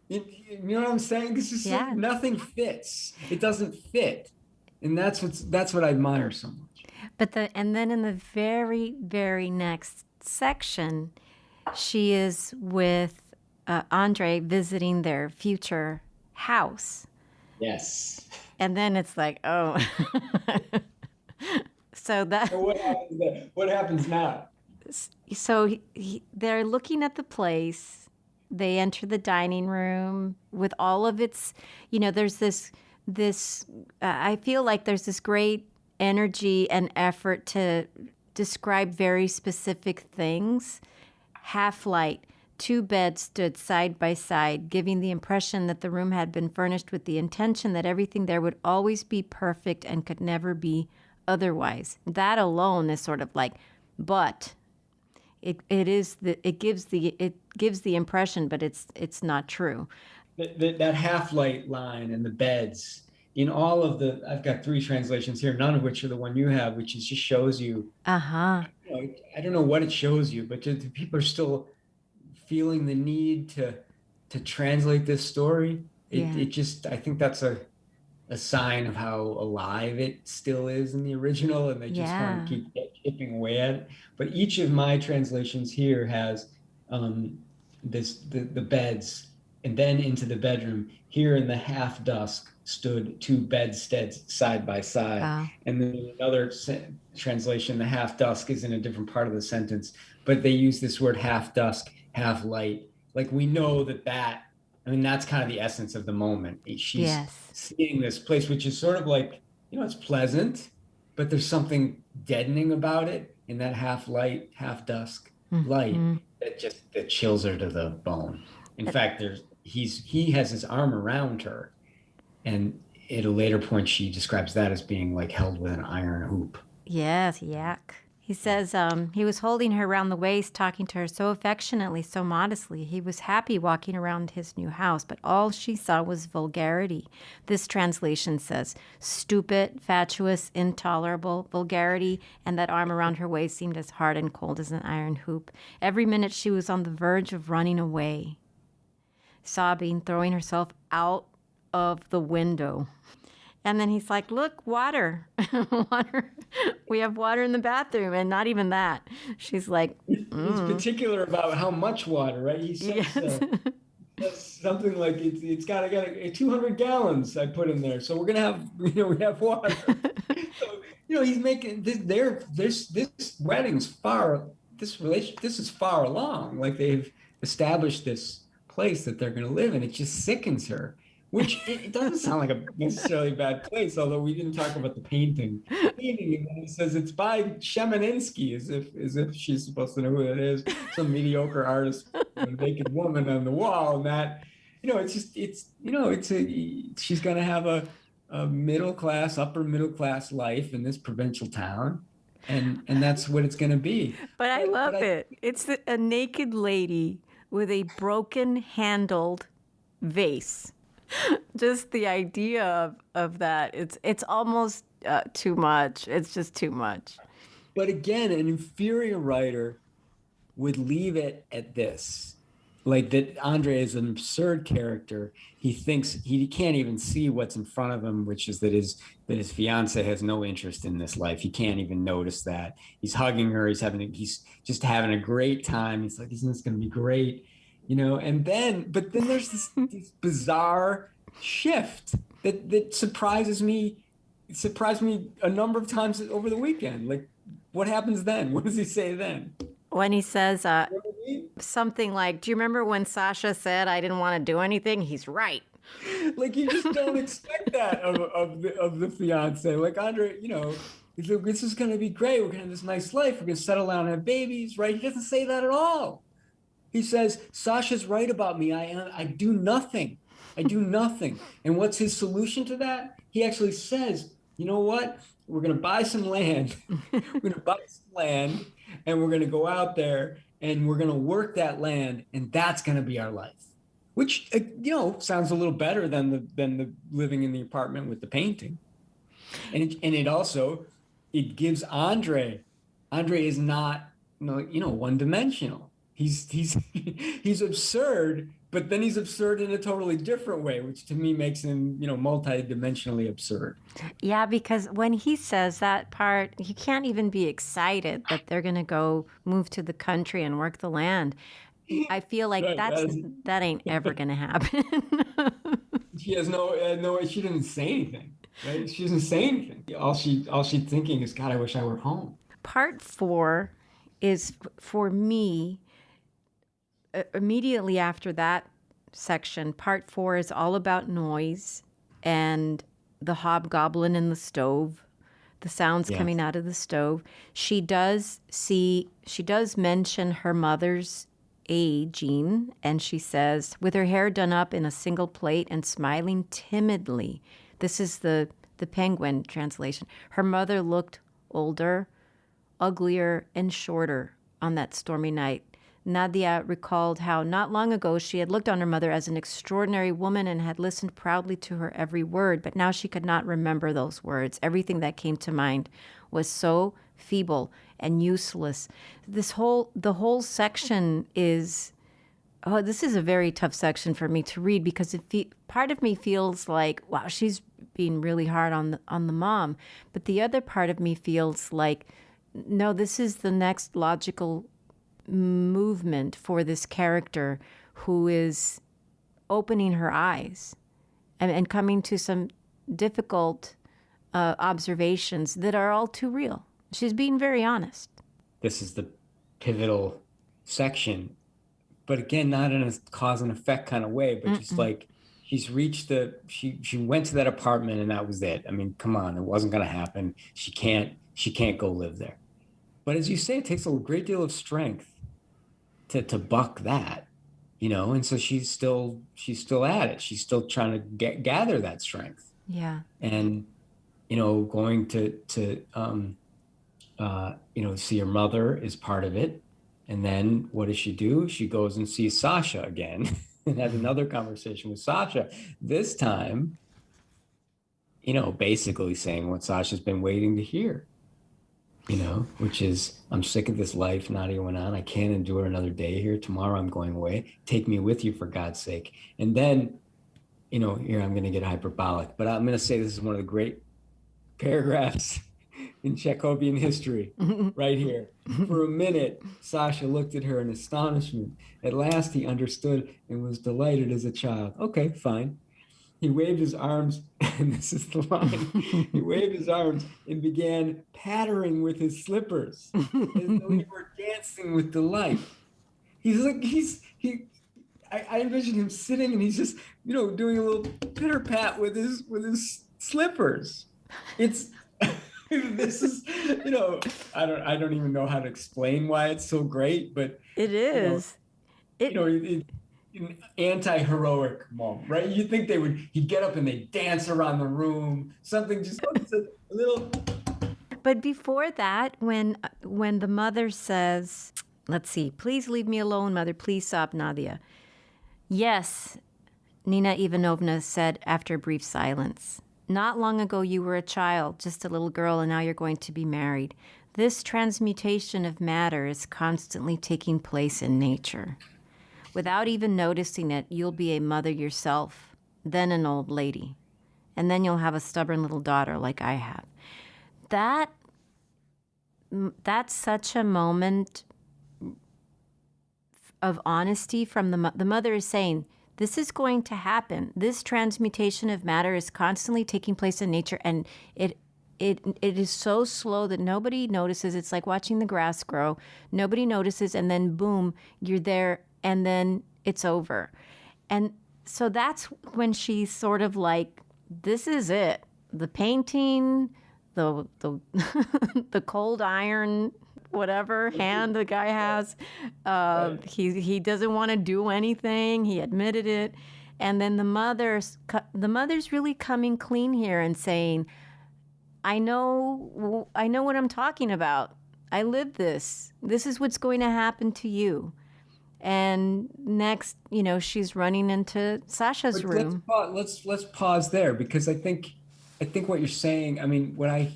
You know what I'm saying? This is Yeah. Nothing fits. It doesn't fit, and that's what I admire so much. But and then in the very, very next section, she is with Andre visiting their future house. Yes. And then it's like, oh. So what happens now? So they're looking at the place. They enter the dining room with all of its, there's this I feel like there's this great energy and effort to describe very specific things. Half light, 2 beds stood side by side, giving the impression that the room had been furnished with the intention that everything there would always be perfect and could never be otherwise. That alone is sort of like, but it gives the impression, but it's not true. That half light line and the beds in all of I've got 3 translations here, none of which are the one you have, which just shows you. Uh-huh. I don't know what it shows you, but people are still feeling the need to translate this story. It just, I think that's a sign of how alive it still is in the original, and they just want to keep chipping away at it. But each of my translations here has the beds and then into the bedroom. Here in the half dusk stood two bedsteads side by side. Wow. And then in another translation, the half dusk is in a different part of the sentence, but they use this word half dusk, half light. Like we know I mean, that's kind of the essence of the moment. She's Yes. seeing this place, which is sort of like, it's pleasant, but there's something deadening about it in that half light, half dusk light that chills her to the bone. In fact, he has his arm around her, and at a later point she describes that as being like held with an iron hoop. Yes, yuck. He says he was holding her around the waist, talking to her so affectionately, so modestly. He was happy walking around his new house, but all she saw was vulgarity. This translation says stupid, fatuous, intolerable vulgarity, and that arm around her waist seemed as hard and cold as an iron hoop. Every minute she was on the verge of running away, sobbing, throwing herself out of the window. And then he's like, look, water. Water. We have water in the bathroom, and not even that. She's like, He's particular about how much water, right? He says something like it's got 200 gallons I put in there. So we're going to have, we have water. So, he's making this wedding's this is far along. Like they've established this place that they're going to live in. It just sickens her. Which it doesn't sound like a necessarily bad place, although we didn't talk about the painting. And he says it's by Shemaninsky, as if she's supposed to know who that is, some mediocre artist, a naked woman on the wall, and that, she's gonna have a upper middle class life in this provincial town, and that's what it's gonna be. But I love it. It's a naked lady with a broken handled vase. Just the idea of that, it's almost too much. It's just too much. But again, an inferior writer would leave it at this, like that Andre is an absurd character. He thinks he can't even see what's in front of him, which is that his fiance has no interest in this life. He can't even notice that. He's hugging her. He's just having a great time. He's like, isn't this going to be great? But then there's this bizarre shift that surprised me a number of times over the weekend. Like, what happens then? What does he say then? When he says something like, do you remember when Sasha said I didn't want to do anything? He's right. Like, you just don't expect that of the fiance. Like, Andre, this is going to be great. We're going to have this nice life. We're going to settle down and have babies, right? He doesn't say that at all. He says, Sasha's right about me. I do nothing. I do nothing. And what's his solution to that? He actually says, you know what? We're going to buy some land. We're going to buy some land, and we're going to go out there, and we're going to work that land, and that's going to be our life. Which, sounds a little better than the living in the apartment with the painting. And it gives Andre is not, one-dimensional. He's absurd, but then he's absurd in a totally different way, which to me makes him, multi-dimensionally absurd. Yeah, because when he says that part, he can't even be excited that they're going to go move to the country and work the land. I feel like that ain't ever going to happen. She has she didn't say anything, right? She doesn't say anything. All she's thinking is, God, I wish I were home. Part 4 is, for me, immediately after that section. Part 4 is all about noise and the hobgoblin in the stove, the sounds coming out of the stove. She does mention her mother's aging, and she says, with her hair done up in a single plait and smiling timidly. This is the Penguin translation. Her mother looked older, uglier, and shorter on that stormy night. Nadia recalled how not long ago she had looked on her mother as an extraordinary woman and had listened proudly to her every word, but now she could not remember those words. Everything that came to mind was so feeble and useless. The whole section is, this is a very tough section for me to read, because part of me feels like, wow, she's being really hard on the mom, but the other part of me feels like, no, this is the next logical movement for this character who is opening her eyes and coming to some difficult observations that are all too real. She's being very honest. This is the pivotal section, but again, not in a cause and effect kind of way, but just like she's reached she went to that apartment and that was it. I mean, come on, it wasn't going to happen. She can't go live there. But as you say, it takes a great deal of strength to buck that, and so she's still at it. She's still trying to gather that strength. Yeah. And, going to see her mother is part of it. And then what does she do? She goes and sees Sasha again and has another conversation with Sasha. This time, basically saying what Sasha's been waiting to hear, which is, I'm sick of this life Nadia went on. I can't endure another day here. Tomorrow I'm going away. Take me with you, for God's sake. And then, here I'm going to get hyperbolic, but I'm going to say this is one of the great paragraphs in Chekhovian history, right here. For a minute, Sasha looked at her in astonishment. At last he understood and was delighted as a child. Okay, fine. He waved his arms, and this is the line. He waved his arms and began pattering with his slippers as though he were dancing with delight. I envision him sitting and he's just, doing a little pitter pat with his slippers. It's this is, I don't even know how to explain why it's so great, but it is. An anti-heroic moment, right? You think he'd get up and they dance around the room, something just a little. But before that, when the mother says, let's see, please leave me alone, mother, please stop, Nadia. Yes, Nina Ivanovna said after a brief silence. Not long ago you were a child, just a little girl, and now you're going to be married. This transmutation of matter is constantly taking place in nature. Without even noticing it, you'll be a mother yourself, then an old lady, and then you'll have a stubborn little daughter like I have. That's such a moment of honesty from the mother is saying, this is going to happen. This transmutation of matter is constantly taking place in nature, and it is so slow that nobody notices. It's like watching the grass grow. Nobody notices, and then boom, you're there, and then it's over. And so that's when she's sort of like, this is it. The painting, the the cold iron, whatever hand the guy has. He doesn't want to do anything. He admitted it. And then the mother's really coming clean here and saying, I know what I'm talking about. I lived this. This is what's going to happen to you. And next, she's running into Sasha's room. Let's pause there, because I think what you're saying, I mean, what I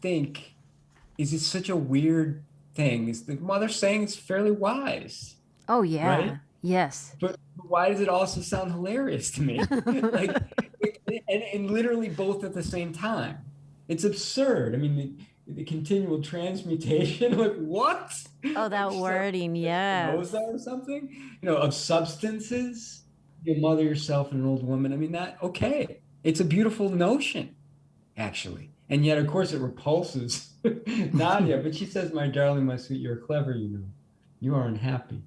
think is it's such a weird thing is the mother saying it's fairly wise. Oh yeah. Right? Yes. But why does it also sound hilarious to me? Like, and literally both at the same time. It's absurd. I mean, the continual transmutation, like what? Oh, that wording, yeah. Or something, of substances. You mother yourself and an old woman. I mean, okay. It's a beautiful notion, actually. And yet, of course, it repulses Nadia. But she says, my darling, my sweet, you're clever, You are unhappy.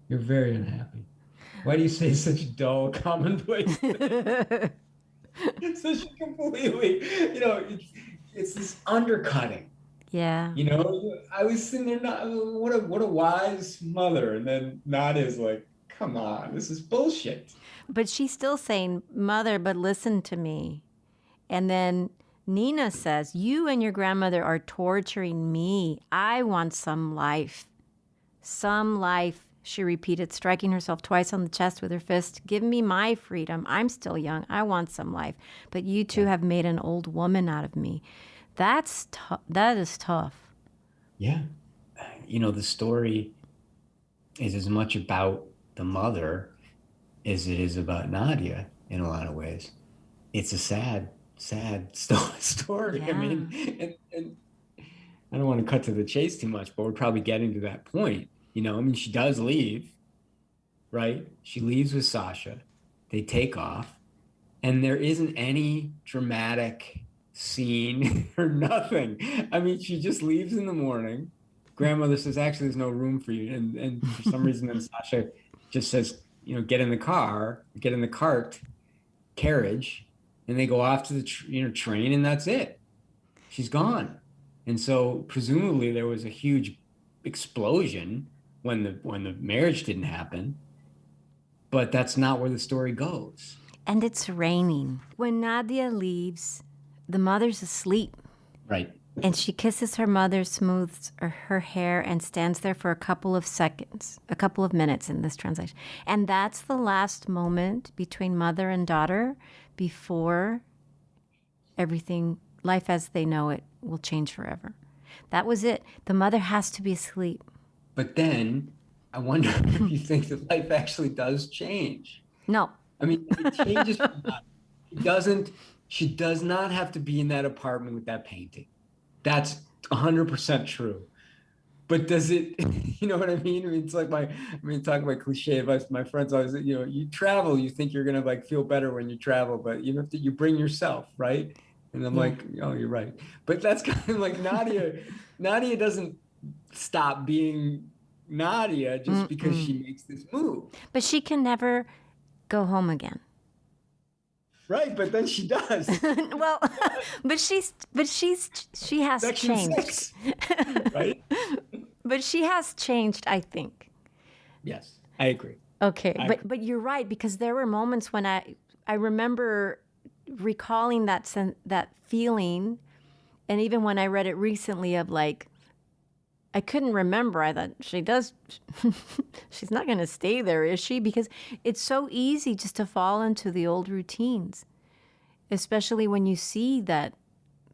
You're very unhappy. Why do you say such dull, commonplace things? Such a completely, it's this undercutting. Yeah. I was sitting there, what a wise mother. And then Nadia's like, come on, this is bullshit. But she's still saying, mother, but listen to me. And then Nina says, you and your grandmother are torturing me. I want some life. Some life, she repeated, striking herself twice on the chest with her fist. Give me my freedom. I'm still young. I want some life. But you two have made an old woman out of me. That is tough. Yeah. The story is as much about the mother as it is about Nadia in a lot of ways. It's a sad story. Yeah. I mean, and I don't want to cut to the chase too much, but we're probably getting to that point. She does leave, right? She leaves with Sasha. They take off, and there isn't any dramatic scene or nothing. I mean, she just leaves in the morning. Grandmother says, actually, there's no room for you. And for some reason, then Sasha just says, get in the car, get in the cart, carriage, and they go off to the train, and that's it. She's gone. And so presumably there was a huge explosion when the marriage didn't happen, but that's not where the story goes. And it's raining. When Nadia leaves, the mother's asleep. Right. And she kisses her mother, smooths her hair, and stands there for a couple of seconds, a couple of minutes in this translation. And that's the last moment between mother and daughter before everything, life as they know it, will change forever. That was it. The mother has to be asleep. But then I wonder if you think that life actually does change. No. I mean, it changes. She does not have to be in that apartment with that painting. That's 100% true. But does it, you know what I mean? I mean, it's like talking about cliche advice. My friends always, you travel, you think you're going to feel better when you travel, but you have to, you bring yourself, right? And I'm like, oh, you're right. But that's kind of like Nadia doesn't stop being Nadia just because she makes this move. But she can never go home again. Right, but then she does. Well, but she has Section changed. 6, right? But she has changed, I think. Yes, I agree. Okay, but you're right, because there were moments when I remember recalling that feeling, and even when I read it recently of I couldn't remember. I thought she's not going to stay there, is she? Because it's so easy just to fall into the old routines, especially when you see that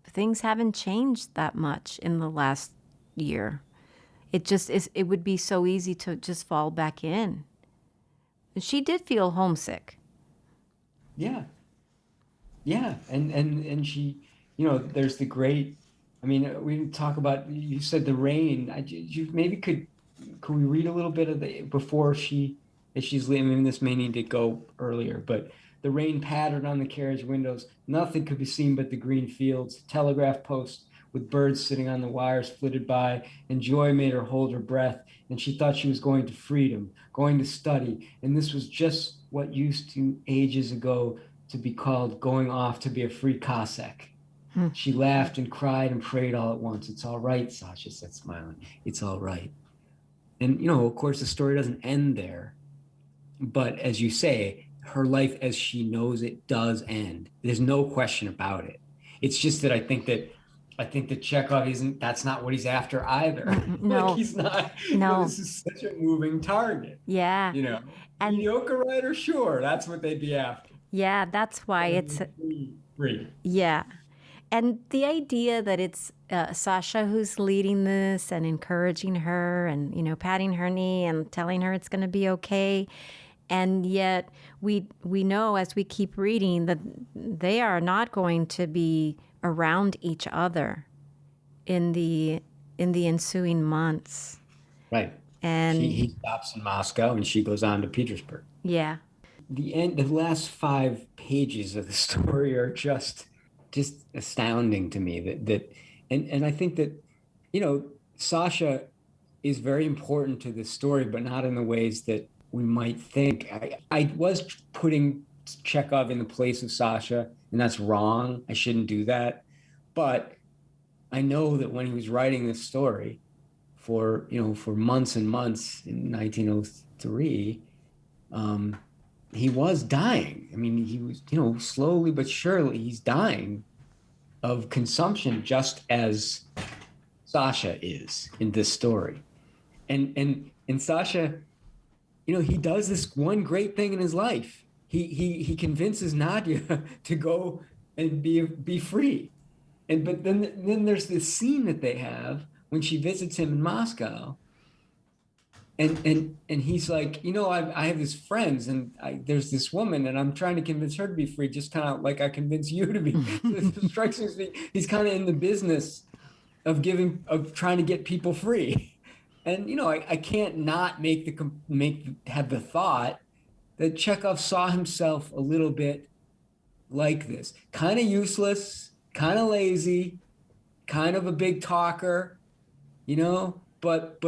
things haven't changed that much in the last year. It just is. It would be so easy to just fall back in. She did feel homesick. Yeah. Yeah, and she, there's the great. I mean, we didn't talk about. You said the rain. You maybe could we read a little bit of the before she's leaving? I mean, this may need to go earlier, but the rain pattered on the carriage windows. Nothing could be seen but the green fields. Telegraph posts with birds sitting on the wires flitted by, and joy made her hold her breath. And she thought she was going to freedom, going to study, and this was just what used to ages ago to be called going off to be a free Cossack. She laughed and cried and prayed all at once. It's all right, Sasha said, smiling. It's all right. And, of course, the story doesn't end there. But as you say, her life as she knows it does end. There's no question about it. It's just that I think that Chekhov that's not what he's after either. No. He's not. No. This is such a moving target. Yeah. And mediocre writer, sure, that's what they'd be after. Yeah, that's why it's free. Yeah. And the idea that it's Sasha who's leading this and encouraging her and, patting her knee and telling her it's going to be okay. And yet we know as we keep reading that they are not going to be around each other in the ensuing months. Right. And he stops in Moscow and she goes on to Petersburg. Yeah. The last 5 pages of the story are just astounding to me and I think that Sasha is very important to this story, but not in the ways that we might think. I was putting Chekhov in the place of Sasha, and that's wrong. I shouldn't do that. But I know that when he was writing this story for months and months in 1903, he was dying. I mean, he was, slowly but surely he's dying of consumption, just as Sasha is in this story. And Sasha, he does this one great thing in his life. He convinces Nadia to go and be free. But then there's this scene that they have when she visits him in Moscow. And he's like, I have these friends, and there's this woman, and I'm trying to convince her to be free, just kind of like I convince you to be. It strikes me as he's kind of in the business of trying to get people free. And I can't not have the thought that Chekhov saw himself a little bit like this, kind of useless, kind of lazy, kind of a big talker, but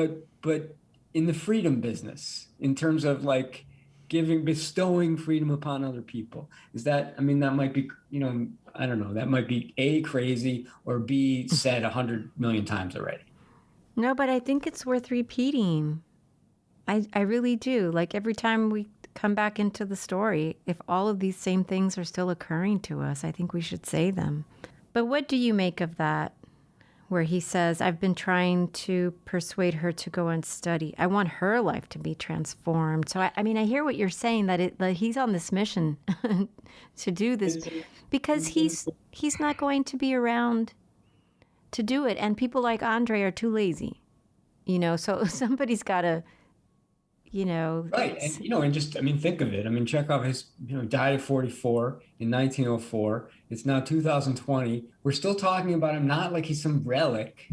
in the freedom business, in terms of like bestowing freedom upon other people. I mean, that might be, I don't know, that might be A, crazy, or B, said 100 million times already. No, but I think it's worth repeating. I really do. Like every time we come back into the story, if all of these same things are still occurring to us, I think we should say them. But what do you make of that? Where he says, I've been trying to persuade her to go and study. I want her life to be transformed. So, I mean, I hear what you're saying, that he's on this mission to do this because he's not going to be around to do it. And people like Andre are too lazy, so somebody's got to, Right. And, and just, I mean, think of it. I mean, Chekhov has, died at 44 in 1904. It's now 2020. We're still talking about him not like he's some relic,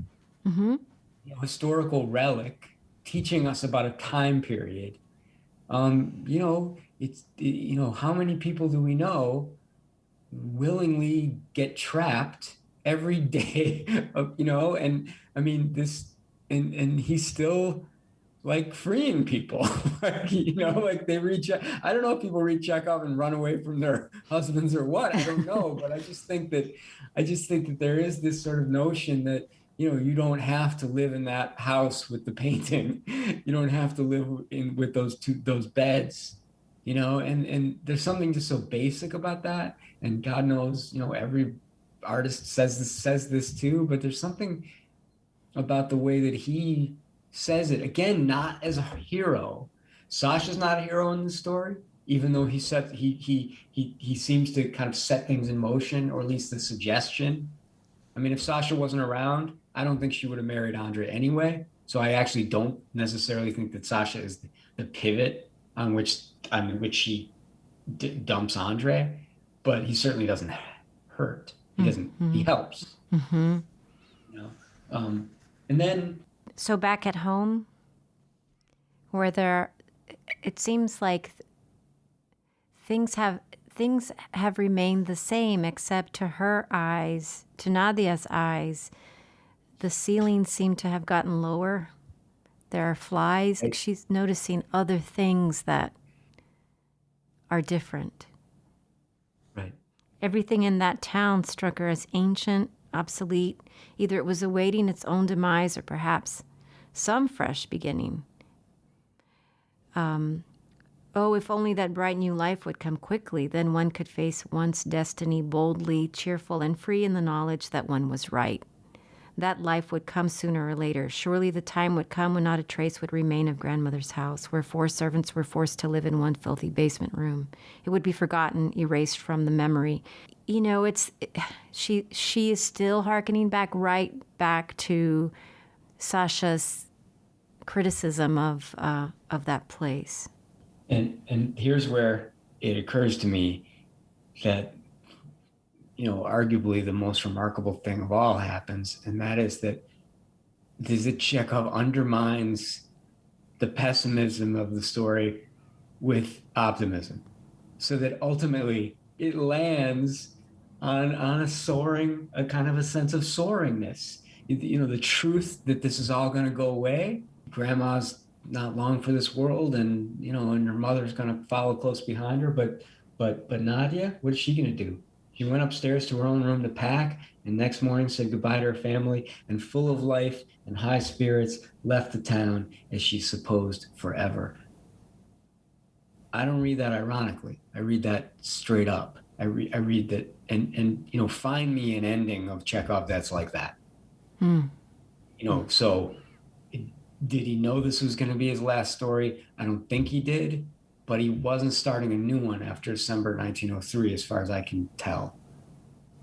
historical relic, teaching us about a time period. How many people do we know willingly get trapped every day, and I mean, and he's still like freeing people, like they read. I don't know if people read Chekhov and run away from their husbands or what. I don't know, but I just think that there is this sort of notion that you don't have to live in that house with the painting. You don't have to live with those beds, and there's something just so basic about that. And God knows, every artist says this too, but there's something about the way that he says it, again, not as a hero. Sasha's not a hero in the story, even though he seems to kind of set things in motion, or at least the suggestion. I mean, if Sasha wasn't around, I don't think she would have married Andre anyway. So I actually don't necessarily think that Sasha is the pivot on which she dumps Andre, but he certainly doesn't hurt. He doesn't. He helps. Mm-hmm. And then. So back at home, where it seems like things have remained the same, except to her eyes, to Nadia's eyes, the ceilings seem to have gotten lower. There are flies. Like she's noticing other things that are different. Right. Everything in that town struck her as ancient, obsolete. Either it was awaiting its own demise or perhaps some fresh beginning. Oh, if only that bright new life would come quickly, then one could face one's destiny boldly, cheerful, and free in the knowledge that one was right. That life would come sooner or later. Surely the time would come when not a trace would remain of grandmother's house, where 4 servants were forced to live in one filthy basement room. It would be forgotten, erased from the memory. She is still hearkening right back to Sasha's criticism of that place. And here's where it occurs to me that, arguably the most remarkable thing of all happens, and that is that Chekhov undermines the pessimism of the story with optimism, so that ultimately it lands on a kind of a sense of soaringness. The truth that this is all going to go away. Grandma's not long for this world, and and her mother's going to follow close behind her. But Nadia, what is she going to do? She went upstairs to her own room to pack, and next morning said goodbye to her family, and full of life and high spirits, left the town as she supposed forever. I don't read that ironically. I read that straight up. I read that, and find me an ending of Chekhov that's like that. So did he know this was going to be his last story? I don't think he did, but he wasn't starting a new one after December 1903, as far as I can tell.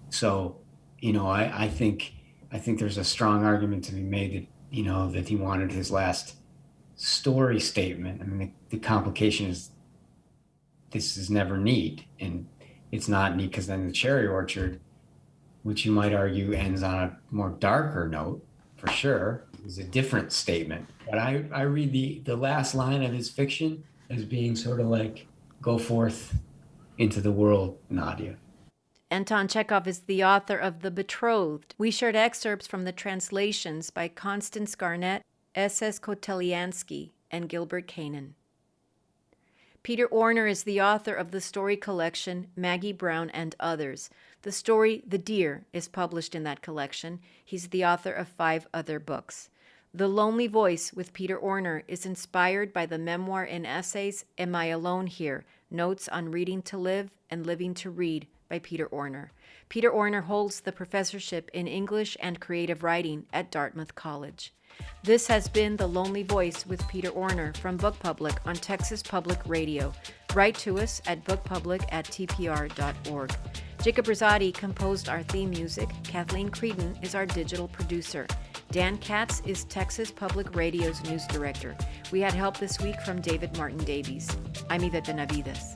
So, I think there's a strong argument to be made that, that he wanted his last story statement. I mean, the complication is this is never neat, and it's not neat because then the cherry orchard, which you might argue ends on a more darker note, for sure. is a different statement. But I read the last line of his fiction as being sort of like, go forth into the world, Nadia. Anton Chekhov is the author of The Betrothed. We shared excerpts from the translations by Constance Garnett, S.S. Koteliansky, and Gilbert Kanan. Peter Orner is the author of the story collection Maggie Brown and Others. The story The Deer is published in that collection. He's the author of 5 other books. The Lonely Voice with Peter Orner is inspired by the memoir and essays Am I Alone Here? Notes on Reading to Live and Living to Read by Peter Orner. Peter Orner holds the professorship in English and creative writing at Dartmouth College. This has been The Lonely Voice with Peter Orner from Book Public on Texas Public Radio. Write to us at bookpublic@tpr.org. Jacob Rosati composed our theme music. Kathleen Creedon is our digital producer. Dan Katz is Texas Public Radio's news director. We had help this week from David Martin Davies. I'm Yvette Benavides.